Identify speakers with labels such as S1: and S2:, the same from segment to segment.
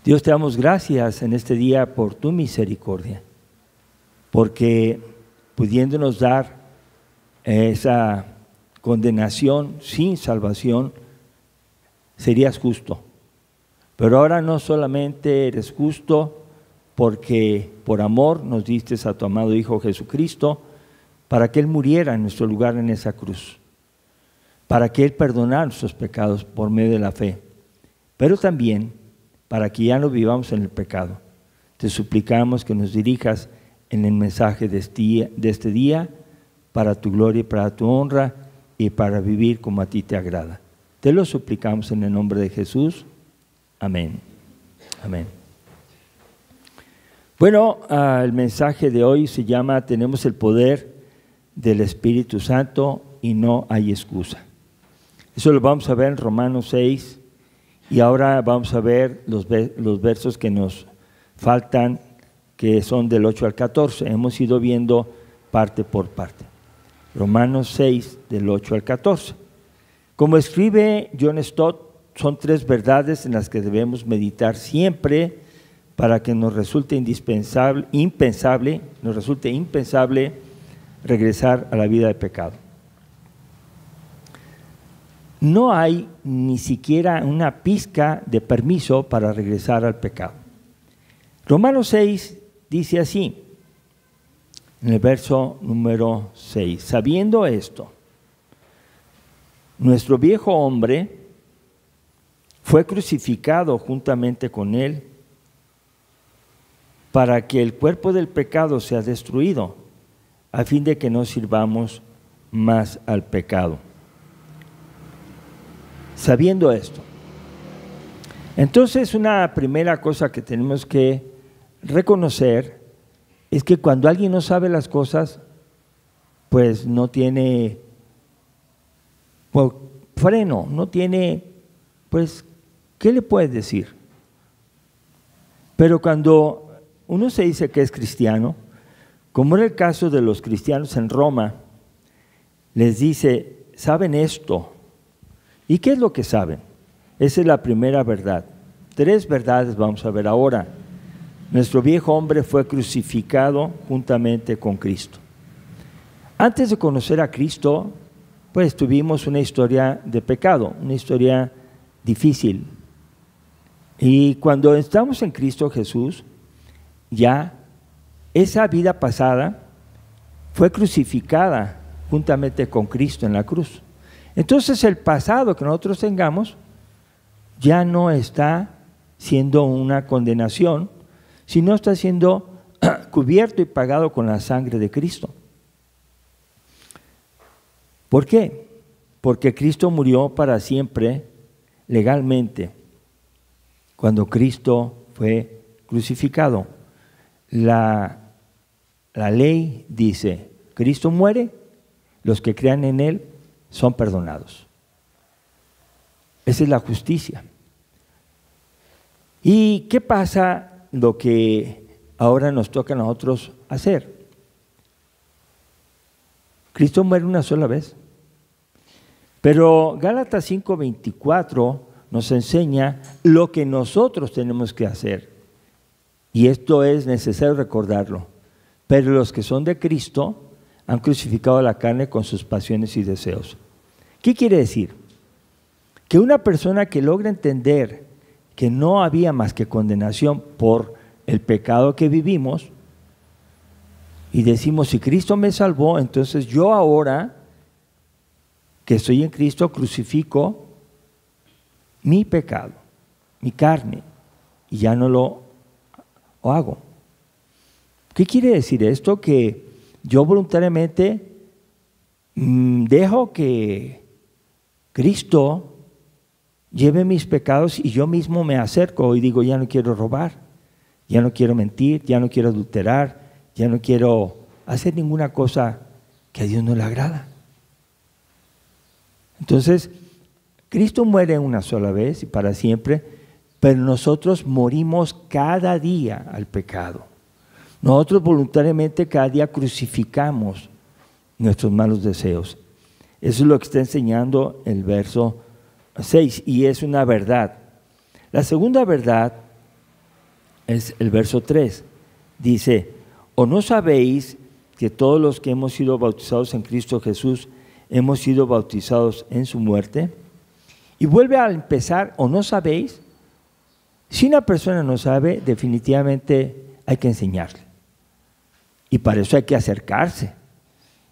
S1: Dios, te damos gracias en este día por tu misericordia, porque pudiéndonos dar esa condenación sin salvación, serías justo. Pero ahora no solamente eres justo, porque por amor nos diste a tu amado Hijo Jesucristo, para que Él muriera en nuestro lugar en esa cruz, para que Él perdonara nuestros pecados por medio de la fe, pero también para que ya no vivamos en el pecado. Te suplicamos que nos dirijas en el mensaje de este día, para tu gloria y para tu honra, y para vivir como a ti te agrada. Te lo suplicamos en el nombre de Jesús. Amén. Amén. Bueno, el mensaje de hoy se llama Tenemos el poder del Espíritu Santo y no hay excusa. Eso lo vamos a ver en Romanos 6, y ahora vamos a ver los versos que nos faltan, que son del 8 al 14. Hemos ido viendo parte por parte. Romanos 6, del 8 al 14. Como escribe John Stott, son 3 verdades en las que debemos meditar siempre para que nos resulte impensable regresar a la vida de pecado. No hay ni siquiera una pizca de permiso para regresar al pecado. Romanos 6 dice así, en el verso número 6, sabiendo esto, nuestro viejo hombre fue crucificado juntamente con él para que el cuerpo del pecado sea destruido, a fin de que no sirvamos más al pecado. Sabiendo esto. Entonces, una primera cosa que tenemos que reconocer es que cuando alguien no sabe las cosas, pues no tiene freno, no tiene, pues, ¿qué le puedes decir? Pero cuando uno se dice que es cristiano, como era el caso de los cristianos en Roma, les dice, ¿saben esto? ¿Y qué es lo que saben? Esa es la primera verdad. 3 verdades vamos a ver ahora. Nuestro viejo hombre fue crucificado juntamente con Cristo. Antes de conocer a Cristo, pues tuvimos una historia de pecado, una historia difícil. Y cuando estamos en Cristo Jesús, ya esa vida pasada fue crucificada juntamente con Cristo en la cruz. Entonces el pasado que nosotros tengamos ya no está siendo una condenación, sino está siendo cubierto y pagado con la sangre de Cristo. ¿Por qué? Porque Cristo murió para siempre legalmente cuando Cristo fue crucificado. La ley dice, Cristo muere, los que crean en Él son perdonados. Esa es la justicia. ¿Y qué pasa lo que ahora nos toca a nosotros hacer? Cristo muere una sola vez. Pero Gálatas 5:24 nos enseña lo que nosotros tenemos que hacer. Y esto es necesario recordarlo. Pero los que son de Cristo han crucificado la carne con sus pasiones y deseos. ¿Qué quiere decir? Que una persona que logra entender que no había más que condenación por el pecado que vivimos, y decimos, si Cristo me salvó, entonces yo ahora que estoy en Cristo crucifico mi pecado, mi carne, y ya no lo hago. ¿Qué quiere decir esto? Que yo voluntariamente dejo que Cristo lleve mis pecados y yo mismo me acerco y digo, ya no quiero robar, ya no quiero mentir, ya no quiero adulterar, ya no quiero hacer ninguna cosa que a Dios no le agrada. Entonces, Cristo muere una sola vez y para siempre, pero nosotros morimos cada día al pecado. Nosotros voluntariamente cada día crucificamos nuestros malos deseos. Eso es lo que está enseñando el verso 6 y es una verdad. La segunda verdad es el verso 3. Dice, ¿o no sabéis que todos los que hemos sido bautizados en Cristo Jesús hemos sido bautizados en su muerte? Y vuelve a empezar, ¿o no sabéis? Si una persona no sabe, definitivamente hay que enseñarle. Y para eso hay que acercarse.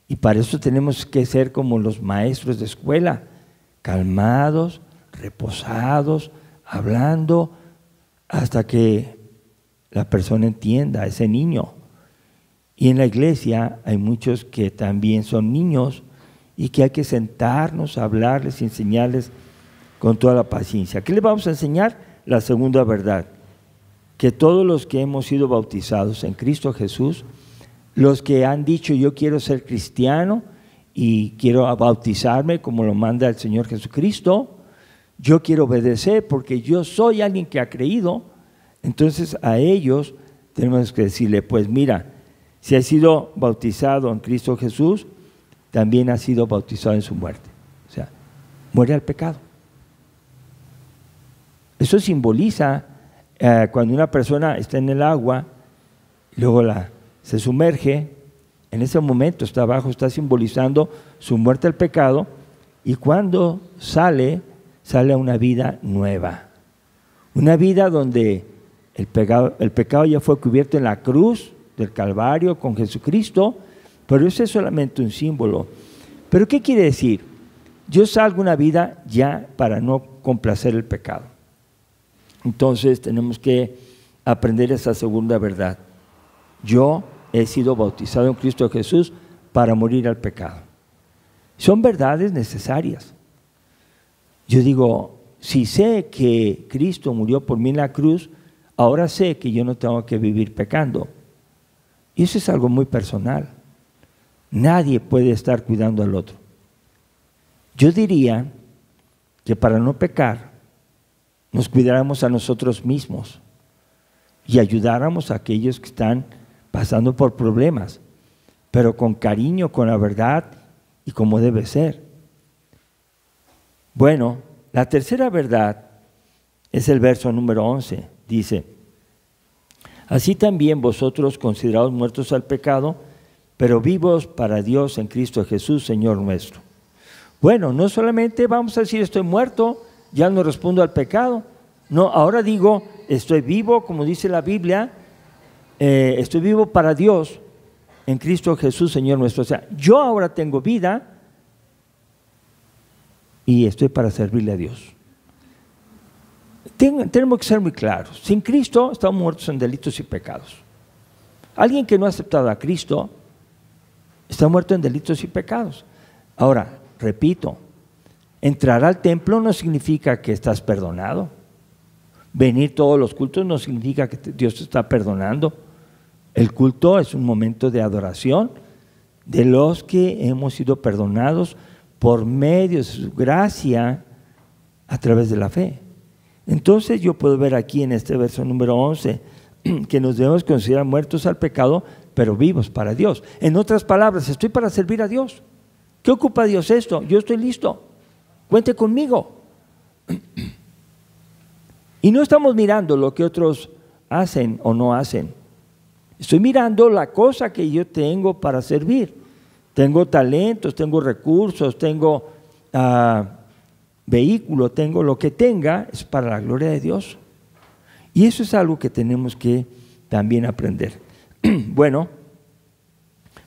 S1: Y para eso tenemos que ser como los maestros de escuela, calmados, reposados, hablando, hasta que la persona entienda, ese niño. Y en la iglesia hay muchos que también son niños y que hay que sentarnos, hablarles y enseñarles con toda la paciencia. ¿Qué les vamos a enseñar? La segunda verdad, que todos los que hemos sido bautizados en Cristo Jesús, los que han dicho yo quiero ser cristiano y quiero bautizarme como lo manda el Señor Jesucristo, yo quiero obedecer porque yo soy alguien que ha creído, entonces a ellos tenemos que decirle, pues mira, si has sido bautizado en Cristo Jesús, también has sido bautizado en su muerte. O sea, muere al pecado. Eso simboliza cuando una persona está en el agua, luego se sumerge, en ese momento está abajo, está simbolizando su muerte al pecado, y cuando sale a una vida nueva. Una vida donde el pecado ya fue cubierto en la cruz del Calvario con Jesucristo, pero eso es solamente un símbolo. ¿Pero qué quiere decir? Yo salgo una vida ya para no complacer el pecado. Entonces tenemos que aprender esa segunda verdad. Yo he sido bautizado en Cristo Jesús para morir al pecado. Son verdades necesarias. Yo digo, si sé que Cristo murió por mí en la cruz, ahora sé que yo no tengo que vivir pecando. Y eso es algo muy personal. Nadie puede estar cuidando al otro. Yo diría que para no pecar, nos cuidáramos a nosotros mismos y ayudáramos a aquellos que están pasando por problemas, pero con cariño, con la verdad y como debe ser. Bueno, la tercera verdad es el verso número 11. Dice, así también vosotros considerados muertos al pecado, pero vivos para Dios en Cristo Jesús, Señor nuestro. Bueno, no solamente vamos a decir estoy muerto, ya no respondo al pecado. No, ahora digo estoy vivo, como dice la Biblia, estoy vivo para Dios en Cristo Jesús, Señor nuestro. O sea, yo ahora tengo vida y estoy para servirle a Dios. Tenemos que ser muy claros. Sin Cristo estamos muertos en delitos y pecados. Alguien que no ha aceptado a Cristo está muerto en delitos y pecados. Ahora, repito, entrar al templo no significa que estás perdonado. Venir todos los cultos no significa que Dios te está perdonando. El culto es un momento de adoración de los que hemos sido perdonados por medio de su gracia a través de la fe. Entonces yo puedo ver aquí en este verso número 11 que nos debemos considerar muertos al pecado, pero vivos para Dios. En otras palabras, estoy para servir a Dios. ¿Qué ocupa Dios esto? Yo estoy listo. Cuente conmigo. Y no estamos mirando lo que otros hacen o no hacen. Estoy mirando la cosa que yo tengo para servir. Tengo talentos, tengo recursos, tengo vehículo, tengo lo que tenga, es para la gloria de Dios. Y eso es algo que tenemos que también aprender. Bueno,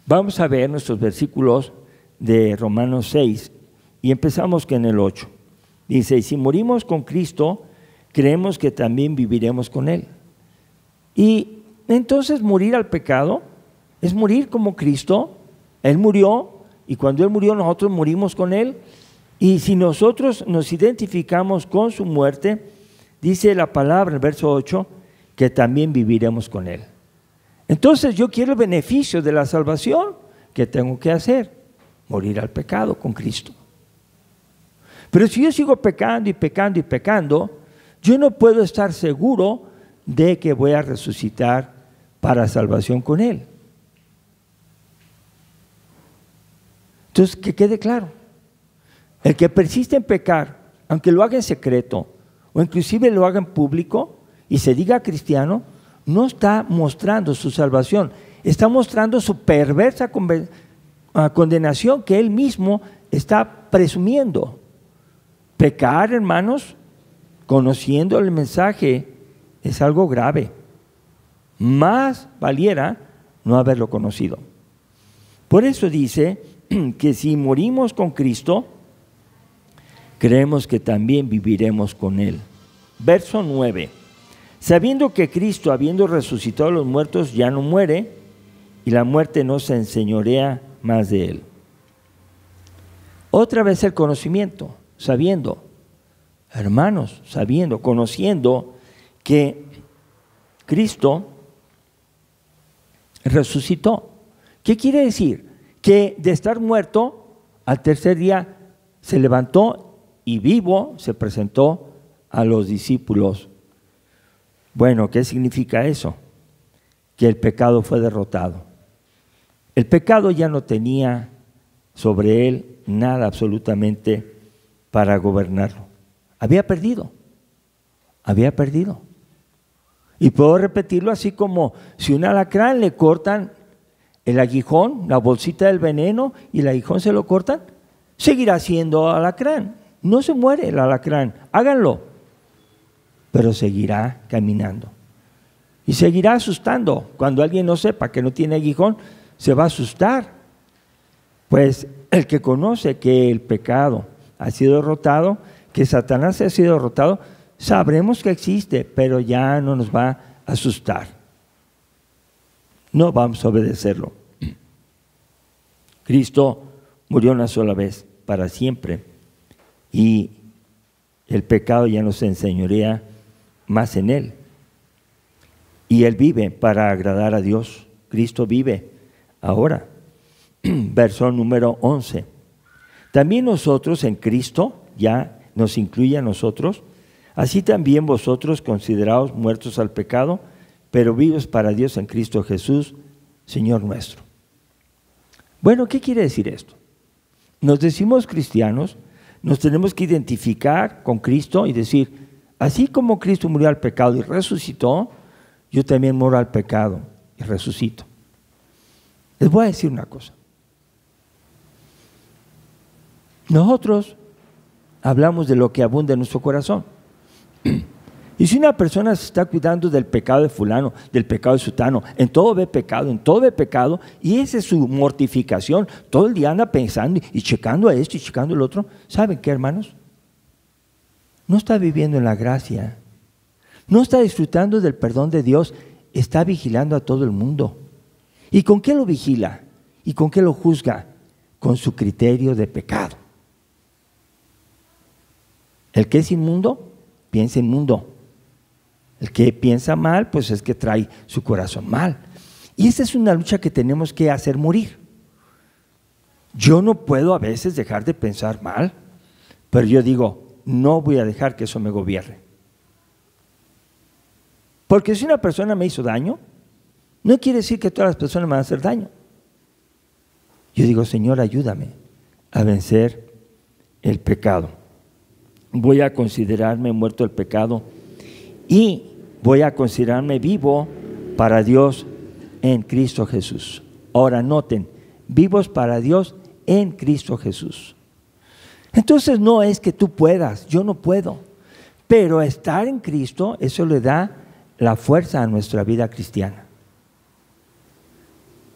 S1: vamos a ver nuestros versículos de Romanos 6 y empezamos con el 8. Dice, y si morimos con Cristo, creemos que también viviremos con Él. Y entonces morir al pecado es morir como Cristo. Él murió y cuando Él murió nosotros morimos con Él. Y si nosotros nos identificamos con su muerte, dice la palabra en el verso 8, que también viviremos con Él. Entonces yo quiero el beneficio de la salvación. ¿Qué tengo que hacer? Morir al pecado con Cristo. Pero si yo sigo pecando y pecando y pecando, yo no puedo estar seguro de que voy a resucitar para salvación con Él. Entonces, que quede claro, el que persiste en pecar, aunque lo haga en secreto o inclusive lo haga en público y se diga cristiano, no está mostrando su salvación, está mostrando su perversa condenación que él mismo está presumiendo. Pecar, hermanos, conociendo el mensaje, es algo grave. Más valiera no haberlo conocido. Por eso dice que si morimos con Cristo, creemos que también viviremos con Él. Verso 9. Sabiendo que Cristo, habiendo resucitado a los muertos, ya no muere, y la muerte no se enseñorea más de Él. Otra vez el conocimiento, sabiendo, hermanos, sabiendo, conociendo que Cristo resucitó. ¿Qué quiere decir? Que de estar muerto, al tercer día se levantó y vivo se presentó a los discípulos. Bueno, ¿qué significa eso? Que el pecado fue derrotado. El pecado ya no tenía sobre él nada absolutamente para gobernarlo. Había perdido. Y puedo repetirlo así como si un alacrán le cortan el aguijón, la bolsita del veneno, y el aguijón se lo cortan, seguirá siendo alacrán. No se muere el alacrán, háganlo. Pero seguirá caminando. Y seguirá asustando. Cuando alguien no sepa que no tiene aguijón, se va a asustar. Pues el que conoce que el pecado ha sido derrotado, que Satanás ha sido derrotado, sabremos que existe, pero ya no nos va a asustar. No vamos a obedecerlo. Cristo murió una sola vez, para siempre, y el pecado ya no se enseñorea más en él. Y él vive para agradar a Dios. Cristo vive ahora. Verso número 11. También nosotros en Cristo, ya nos incluye a nosotros, así también vosotros consideraos muertos al pecado, pero vivos para Dios en Cristo Jesús, Señor nuestro. Bueno, ¿qué quiere decir esto? Nos decimos cristianos, nos tenemos que identificar con Cristo y decir, así como Cristo murió al pecado y resucitó, yo también muero al pecado y resucito. Les voy a decir una cosa. Nosotros hablamos de lo que abunda en nuestro corazón. Y si una persona se está cuidando del pecado de fulano, del pecado de sutano, en todo ve pecado, y esa es su mortificación, todo el día anda pensando y checando a esto y checando el otro, ¿saben qué, hermanos? No está viviendo en la gracia, no está disfrutando del perdón de Dios, está vigilando a todo el mundo. ¿Y con qué lo vigila? ¿Y con qué lo juzga? Con su criterio de pecado. El que es inmundo, piensa inmundo. El que piensa mal, pues es que trae su corazón mal. Y esa es una lucha que tenemos que hacer morir. Yo no puedo a veces dejar de pensar mal, pero yo digo, no voy a dejar que eso me gobierne. Porque si una persona me hizo daño, no quiere decir que todas las personas me van a hacer daño. Yo digo, Señor, ayúdame a vencer el pecado. Voy a considerarme muerto del pecado y voy a considerarme vivo para Dios en Cristo Jesús. Ahora noten, vivos para Dios en Cristo Jesús. Entonces no es que tú puedas, yo no puedo, pero estar en Cristo, eso le da la fuerza a nuestra vida cristiana.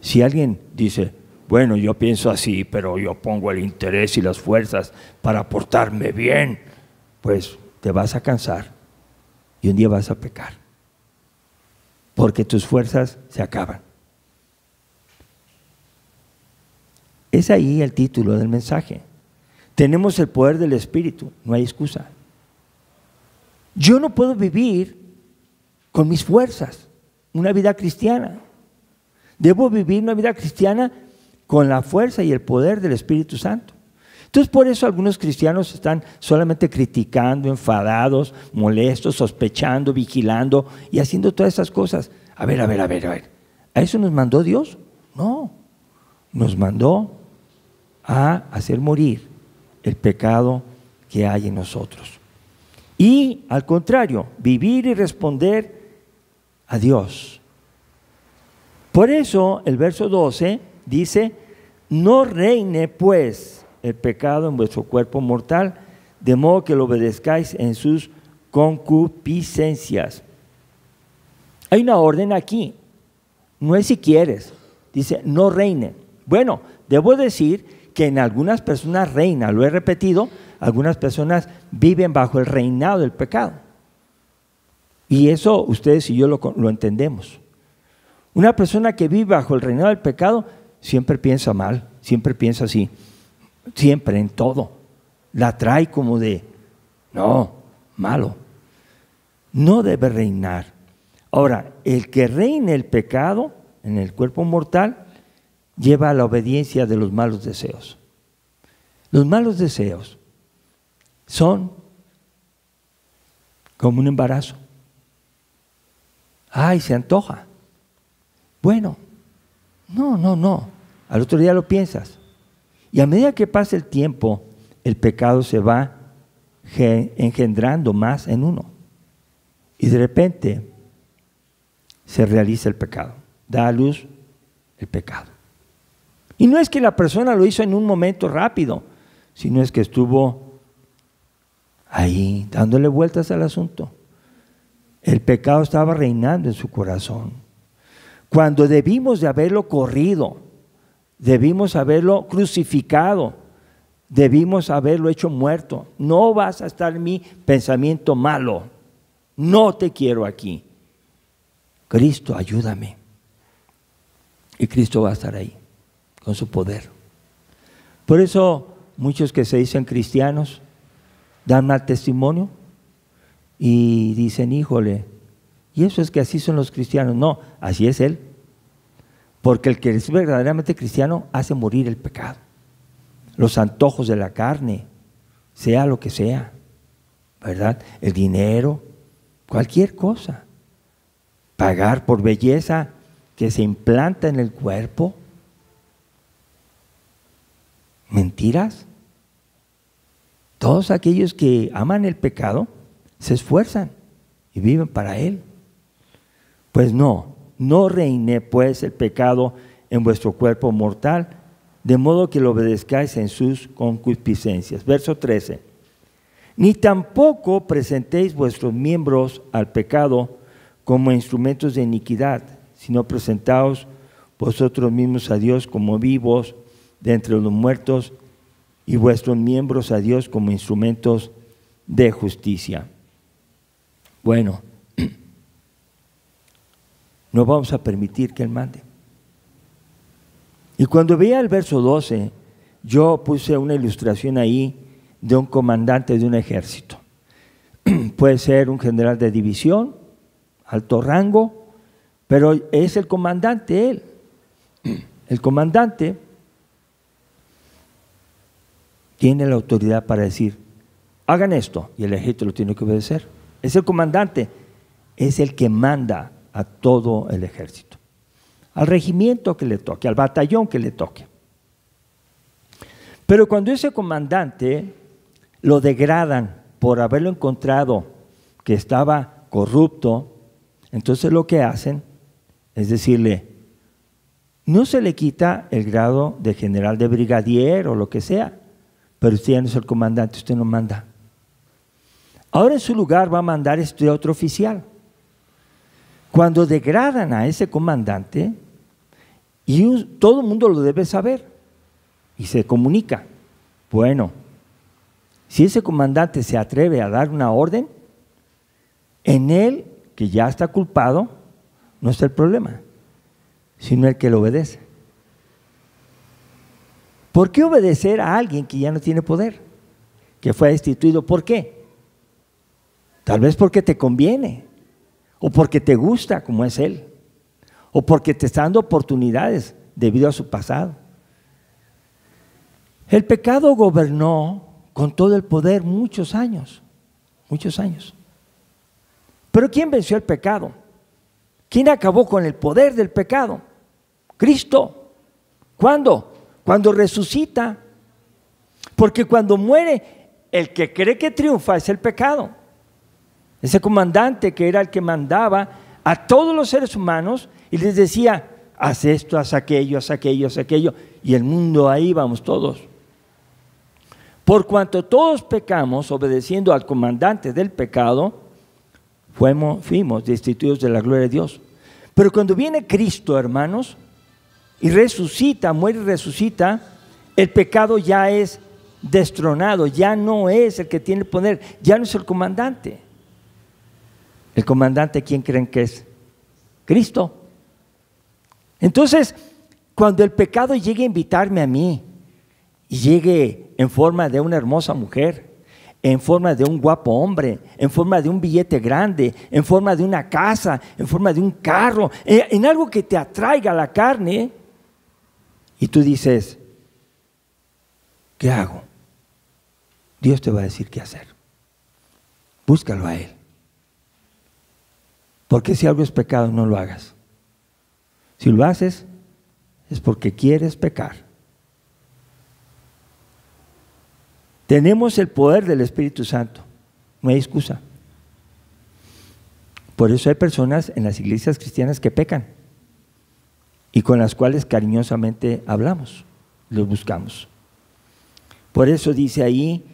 S1: Si alguien dice, bueno, yo pienso así, pero yo pongo el interés y las fuerzas para portarme bien, pues te vas a cansar y un día vas a pecar, porque tus fuerzas se acaban. Es ahí el título del mensaje. Tenemos el poder del Espíritu, no hay excusa. Yo no puedo vivir con mis fuerzas una vida cristiana. Debo vivir una vida cristiana con la fuerza y el poder del Espíritu Santo. Entonces, por eso algunos cristianos están solamente criticando, enfadados, molestos, sospechando, vigilando y haciendo todas esas cosas. A ver. ¿A eso nos mandó Dios? No. Nos mandó a hacer morir el pecado que hay en nosotros. Y, al contrario, vivir y responder a Dios. Por eso el verso 12 dice: no reine pues el pecado en vuestro cuerpo mortal, de modo que lo obedezcáis en sus concupiscencias. Hay una orden aquí, no es si quieres, dice no reine. Bueno, debo decir que en algunas personas reina, lo he repetido, algunas personas viven bajo el reinado del pecado. Y eso ustedes y yo lo entendemos. Una persona que vive bajo el reinado del pecado siempre piensa mal, siempre piensa así, siempre en todo. La trae como de, no, malo. No debe reinar. Ahora, el que reine el pecado en el cuerpo mortal lleva a la obediencia de los malos deseos. Los malos deseos son como un embarazo. Ay, se antoja. Bueno, no. Al otro día lo piensas. Y a medida que pasa el tiempo, el pecado se va engendrando más en uno. Y de repente se realiza el pecado. Da a luz el pecado. Y no es que la persona lo hizo en un momento rápido, sino es que estuvo ahí dándole vueltas al asunto. El pecado estaba reinando en su corazón. Cuando debimos de haberlo corrido, debimos haberlo crucificado, debimos haberlo hecho muerto. No vas a estar en mi pensamiento malo, no te quiero aquí. Cristo, ayúdame. Y Cristo va a estar ahí, con su poder. Por eso muchos que se dicen cristianos dan mal testimonio y dicen, híjole, y eso es que así son los cristianos. No, así es Él. Porque el que es verdaderamente cristiano hace morir el pecado. Los antojos de la carne, sea lo que sea, ¿verdad? El dinero, cualquier cosa. Pagar por belleza que se implanta en el cuerpo. Mentiras. Todos aquellos que aman el pecado se esfuerzan y viven para él. Pues no reine pues el pecado en vuestro cuerpo mortal, de modo que lo obedezcáis en sus concupiscencias. Verso 13. Ni tampoco presentéis vuestros miembros al pecado como instrumentos de iniquidad, sino presentaos vosotros mismos a Dios como vivos de entre los muertos y vuestros miembros a Dios como instrumentos de justicia. Bueno, no vamos a permitir que Él mande. Y cuando veía el verso 12, yo puse una ilustración ahí de un comandante de un ejército. Puede ser un general de división, alto rango, pero es el comandante él. El comandante tiene la autoridad para decir, hagan esto, y el ejército lo tiene que obedecer. Es el comandante, es el que manda a todo el ejército, al regimiento que le toque, al batallón que le toque. Pero cuando ese comandante lo degradan por haberlo encontrado que estaba corrupto, entonces lo que hacen es decirle, no se le quita el grado de general de brigadier o lo que sea, pero usted ya no es el comandante, usted no manda. Ahora en su lugar va a mandar este otro oficial. Cuando degradan a ese comandante, y todo el mundo lo debe saber, y se comunica, bueno, si ese comandante se atreve a dar una orden, en él, que ya está culpado, no está el problema, sino el que lo obedece. ¿Por qué obedecer a alguien que ya no tiene poder? Que fue destituido. ¿Por qué? Tal vez porque te conviene, o porque te gusta como es él, o porque te está dando oportunidades debido a su pasado. El pecado gobernó con todo el poder muchos años. Pero ¿quién venció el pecado? ¿Quién acabó con el poder del pecado? Cristo. ¿Cuándo? Cuando resucita. Porque cuando muere, el que cree que triunfa es el pecado. Ese comandante que era el que mandaba a todos los seres humanos y les decía, haz esto, haz aquello, haz aquello, haz aquello. Y el mundo ahí vamos todos. Por cuanto todos pecamos, obedeciendo al comandante del pecado, fuimos destituidos de la gloria de Dios. Pero cuando viene Cristo, hermanos, y resucita, muere y resucita, el pecado ya es destronado, ya no es el que tiene el poder, ya no es el comandante. ¿El comandante quién creen que es? Cristo. Entonces, cuando el pecado llegue a invitarme a mí, y llegue en forma de una hermosa mujer, en forma de un guapo hombre, en forma de un billete grande, en forma de una casa, en forma de un carro, en algo que te atraiga a la carne, y tú dices, ¿qué hago? Dios te va a decir qué hacer. Búscalo a Él. Porque si algo es pecado, no lo hagas. Si lo haces, es porque quieres pecar. Tenemos el poder del Espíritu Santo. No hay excusa. Por eso hay personas en las iglesias cristianas que pecan y con las cuales cariñosamente hablamos, los buscamos. Por eso dice ahí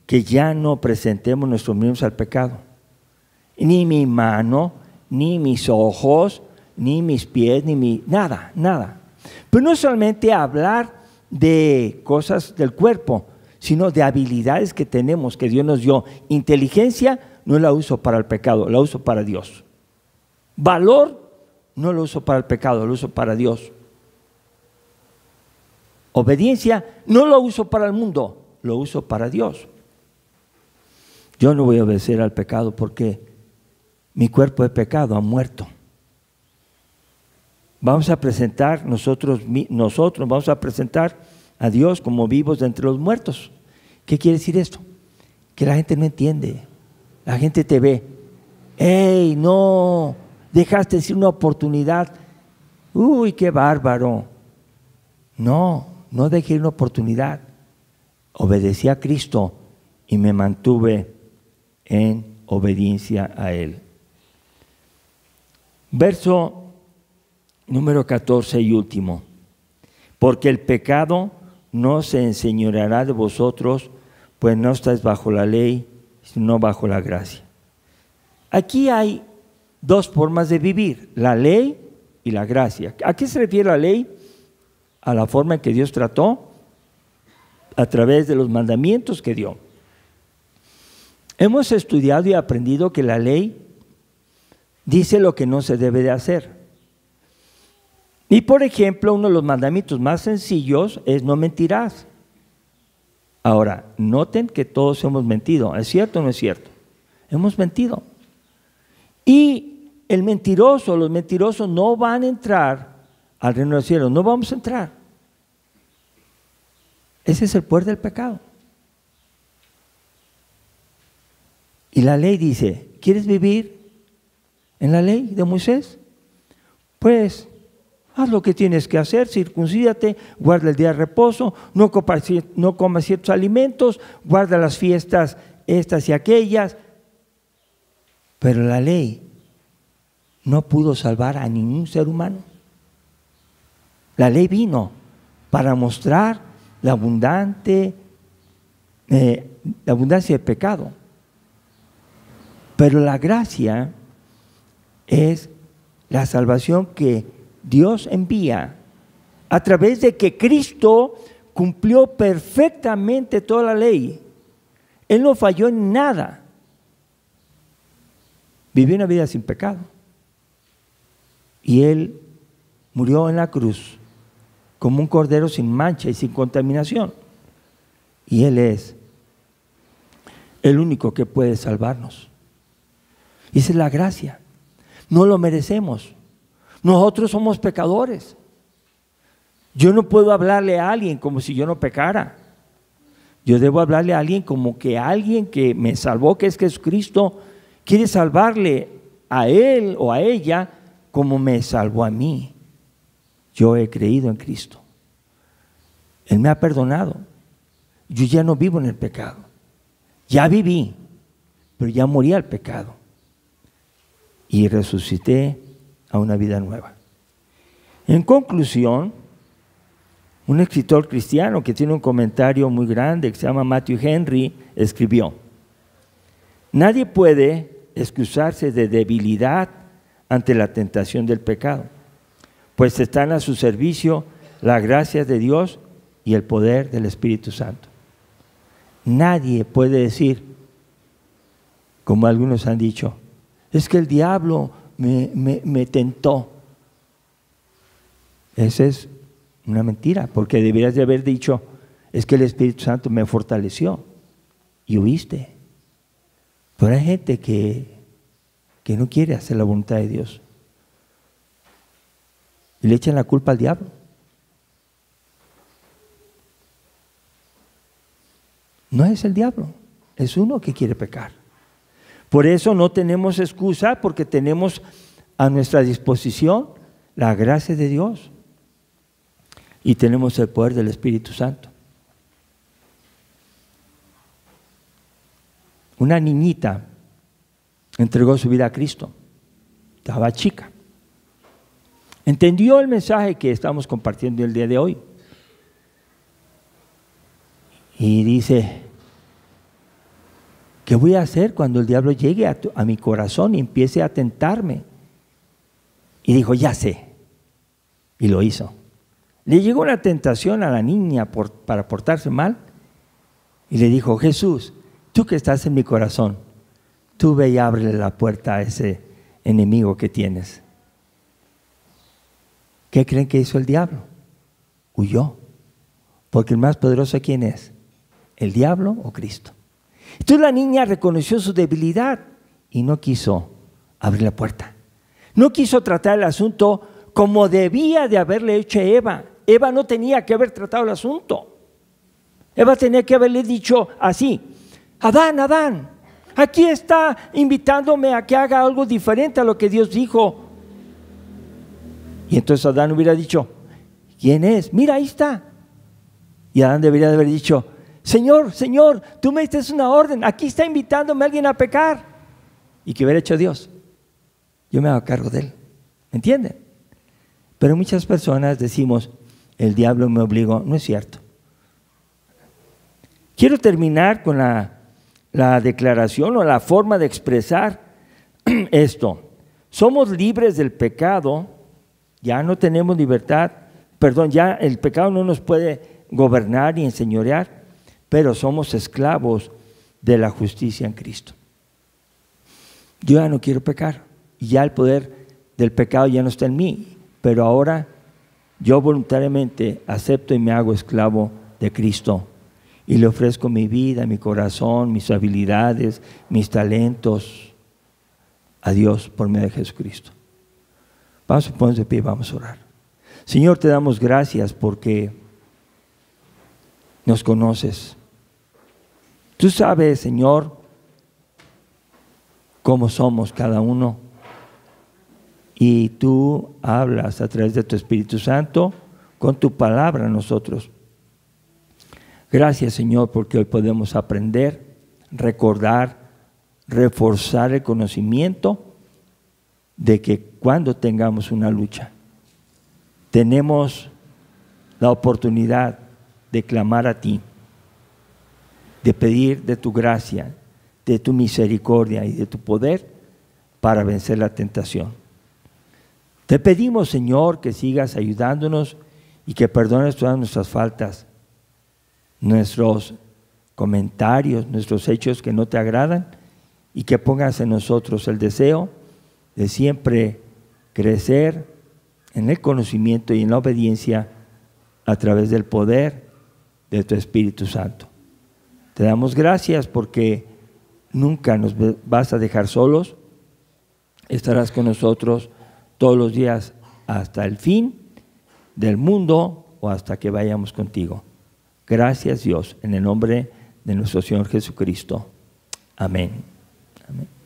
S1: que ya no presentemos nuestros miembros al pecado. Ni mi mano, ni mis ojos, ni mis pies, nada, nada. Pero no solamente hablar de cosas del cuerpo, sino de habilidades que tenemos, que Dios nos dio. Inteligencia no la uso para el pecado, la uso para Dios. Valor no lo uso para el pecado, lo uso para Dios. Obediencia no lo uso para el mundo, lo uso para Dios. Yo no voy a obedecer al pecado porque mi cuerpo de pecado ha muerto. Vamos a presentar nosotros vamos a presentar a Dios como vivos de entre los muertos. ¿Qué quiere decir esto? Que la gente no entiende. La gente te ve. ¡Ey, no! Dejaste de decir una oportunidad. ¡Uy, qué bárbaro! No dejé una oportunidad. Obedecí a Cristo y me mantuve en obediencia a Él. Verso número 14 y último. Porque el pecado no se enseñoreará de vosotros, pues no estáis bajo la ley, sino bajo la gracia. Aquí hay dos formas de vivir, la ley y la gracia. ¿A qué se refiere la ley? A la forma en que Dios trató a través de los mandamientos que dio. Hemos estudiado y aprendido que la ley dice lo que no se debe de hacer. Y por ejemplo, uno de los mandamientos más sencillos es no mentirás. Ahora, noten que todos hemos mentido. ¿Es cierto o no es cierto? Hemos mentido. Y el mentiroso, los mentirosos no van a entrar al reino del cielo. No vamos a entrar. Ese es el poder del pecado. Y la ley dice, ¿quieres vivir en la ley de Moisés? Pues haz lo que tienes que hacer, circuncídate, guarda el día de reposo, no comas ciertos alimentos, guarda las fiestas estas y aquellas. Pero la ley no pudo salvar a ningún ser humano. La ley vino para mostrar la abundancia de pecado. Pero la gracia es la salvación que Dios envía a través de que Cristo cumplió perfectamente toda la ley. Él no falló en nada. Vivió una vida sin pecado. Y Él murió en la cruz como un cordero sin mancha y sin contaminación. Y Él es el único que puede salvarnos. Y esa es la gracia. No lo merecemos. Nosotros somos pecadores. Yo no puedo hablarle a alguien como si yo no pecara. Yo debo hablarle a alguien como que alguien que me salvó, que es Jesucristo, quiere salvarle a él o a ella como me salvó a mí. Yo he creído en Cristo. Él me ha perdonado. Yo ya no vivo en el pecado. Ya viví, pero ya morí al pecado. Y resucité a una vida nueva. En conclusión, un escritor cristiano que tiene un comentario muy grande, que se llama Matthew Henry, escribió: nadie puede excusarse de debilidad ante la tentación del pecado, pues están a su servicio la gracia de Dios y el poder del Espíritu Santo. Nadie puede decir, como algunos han dicho, es que el diablo me tentó. Esa es una mentira, porque deberías de haber dicho, es que el Espíritu Santo me fortaleció y huiste. Pero hay gente que no quiere hacer la voluntad de Dios y le echan la culpa al diablo. No es el diablo, es uno que quiere pecar. Por eso no tenemos excusa, porque tenemos a nuestra disposición la gracia de Dios y tenemos el poder del Espíritu Santo. Una niñita entregó su vida a Cristo, estaba chica. Entendió el mensaje que estamos compartiendo el día de hoy. Y dice, ¿qué voy a hacer cuando el diablo llegue a mi corazón y empiece a tentarme? Y dijo, ya sé. Y lo hizo. Le llegó una tentación a la niña para portarse mal. Y le dijo, Jesús, tú que estás en mi corazón, tú ve y ábrele la puerta a ese enemigo que tienes. ¿Qué creen que hizo el diablo? Huyó. Porque el más poderoso, ¿quién es? ¿El diablo o Cristo? Entonces la niña reconoció su debilidad y no quiso abrir la puerta. No quiso tratar el asunto como debía de haberle hecho Eva. Eva no tenía que haber tratado el asunto. Eva tenía que haberle dicho así, Adán, aquí está invitándome a que haga algo diferente a lo que Dios dijo. Y entonces Adán hubiera dicho, ¿quién es? Mira, ahí está. Y Adán debería de haber dicho, Señor, tú me diste una orden, aquí está invitándome a alguien a pecar. ¿Y qué hubiera hecho Dios? Yo me hago cargo de él. ¿Me entienden? Pero muchas personas decimos, el diablo me obligó. No es cierto. Quiero terminar con la declaración o la forma de expresar esto. Somos libres del pecado, ya no tenemos libertad, ya el pecado no nos puede gobernar ni enseñorear, pero somos esclavos de la justicia en Cristo. Yo ya no quiero pecar, ya el poder del pecado ya no está en mí, pero ahora yo voluntariamente acepto y me hago esclavo de Cristo y le ofrezco mi vida, mi corazón, mis habilidades, mis talentos a Dios por medio de Jesucristo. Vamos a ponernos de pie, vamos a orar. Señor, te damos gracias porque nos conoces. Tú sabes, Señor, cómo somos cada uno. Y tú hablas a través de tu Espíritu Santo con tu palabra a nosotros. Gracias, Señor, porque hoy podemos aprender, recordar, reforzar el conocimiento de que cuando tengamos una lucha, tenemos la oportunidad de clamar a ti, de pedir de tu gracia, de tu misericordia y de tu poder para vencer la tentación. Te pedimos, Señor, que sigas ayudándonos y que perdones todas nuestras faltas, nuestros comentarios, nuestros hechos que no te agradan, y que pongas en nosotros el deseo de siempre crecer en el conocimiento y en la obediencia a través del poder de tu Espíritu Santo. Te damos gracias porque nunca nos vas a dejar solos, estarás con nosotros todos los días hasta el fin del mundo o hasta que vayamos contigo. Gracias, Dios, en el nombre de nuestro Señor Jesucristo. Amén. Amén.